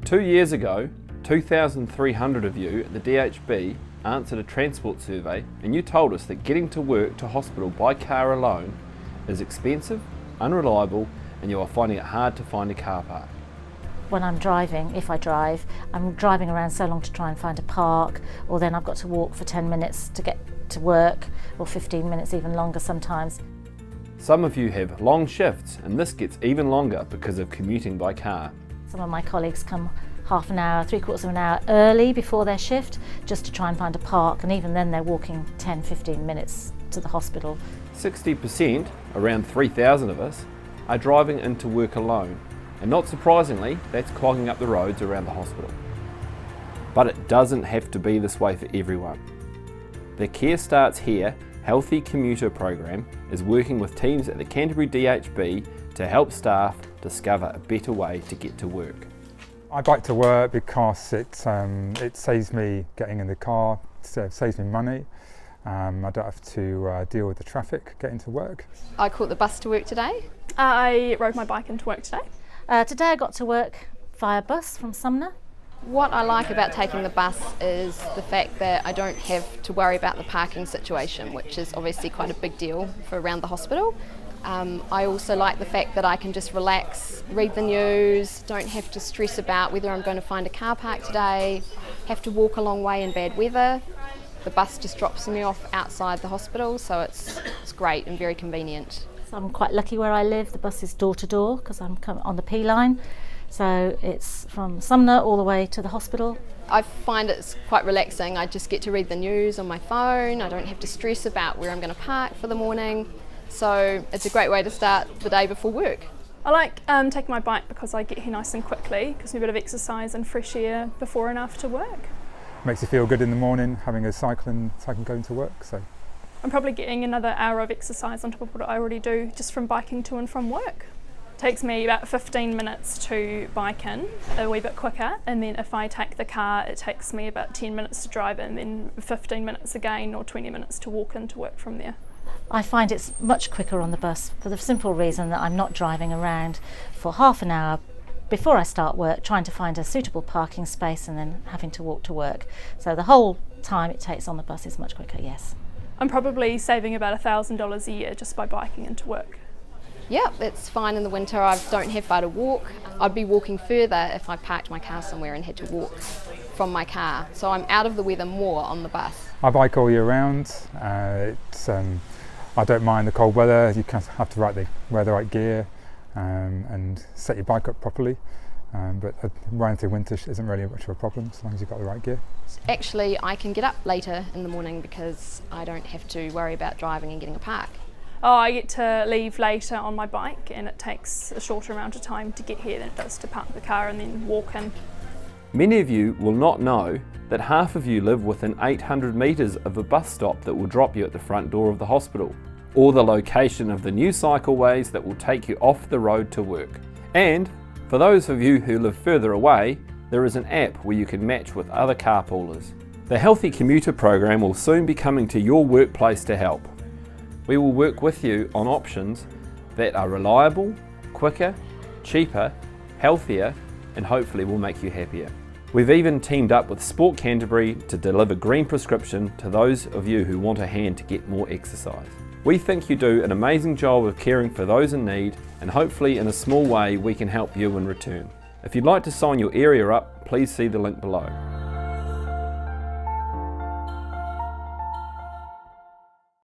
2 years ago, 2,300 of you at the DHB answered a transport survey, and you told us that getting to work to hospital by car alone is expensive, unreliable, and you are finding it hard to find a car park. When I'm driving, if I drive, I'm driving around so long to try and find a park, or then I've got to walk for 10 minutes to get to work, or 15 minutes, even longer sometimes. Some of you have long shifts, and this gets even longer because of commuting by car. Some of my colleagues come half an hour, 3/4 of an hour early before their shift, just to try and find a park, and even then they're walking 10-15 minutes to the hospital. 60%, around 3,000 of us, are driving into work alone, and not surprisingly, that's clogging up the roads around the hospital. But it doesn't have to be this way for everyone. The Care Starts Here Healthy Commuter program is working with teams at the Canterbury DHB to help staff discover a better way to get to work. I bike to work because it saves me getting in the car, it saves me money. I don't have to deal with the traffic getting to work. I caught the bus to work today. I rode my bike into work today. Today I got to work via bus from Sumner. What I like about taking the bus is the fact that I don't have to worry about the parking situation, which is obviously quite a big deal for around the hospital. I also like the fact that I can just relax, read the news, don't have to stress about whether I'm going to find a car park today, have to walk a long way in bad weather. The bus just drops me off outside the hospital, so it's great and very convenient. So I'm quite lucky where I live. The bus is door to door because I'm on the P line. So it's from Sumner all the way to the hospital. I find it's quite relaxing. I just get to read the news on my phone. I don't have to stress about where I'm going to park for the morning. So it's a great way to start the day before work. I like taking my bike because I get here nice and quickly, gives me a bit of exercise and fresh air before and after work. Makes you feel good in the morning, having a cycling going to work. So I'm probably getting another hour of exercise on top of what I already do just from biking to and from work. It takes me about 15 minutes to bike in, a wee bit quicker, and then if I take the car it takes me about 10 minutes to drive in, then 15 minutes again or 20 minutes to walk into work from there. I find it's much quicker on the bus for the simple reason that I'm not driving around for half an hour before I start work trying to find a suitable parking space and then having to walk to work. So the whole time it takes on the bus is much quicker, yes. I'm probably saving about $1,000 a year just by biking into work. Yeah, it's fine in the winter. I don't have far to walk. I'd be walking further if I parked my car somewhere and had to walk from my car. So I'm out of the weather more on the bus. I bike all year round. I don't mind the cold weather. You have to wear the right gear and set your bike up properly. But riding through winter isn't really much of a problem as long as you've got the right gear. Actually, I can get up later in the morning because I don't have to worry about driving and getting a park. Oh, I get to leave later on my bike and it takes a shorter amount of time to get here than it does to park the car and then walk in. Many of you will not know that half of you live within 800 metres of a bus stop that will drop you at the front door of the hospital, or the location of the new cycleways that will take you off the road to work. And for those of you who live further away, there is an app where you can match with other carpoolers. The Healthy Commuter program will soon be coming to your workplace to help. We will work with you on options that are reliable, quicker, cheaper, healthier, and hopefully will make you happier. We've even teamed up with Sport Canterbury to deliver green prescription to those of you who want a hand to get more exercise. We think you do an amazing job of caring for those in need, and hopefully in a small way we can help you in return. If you'd like to sign your area up, please see the link below.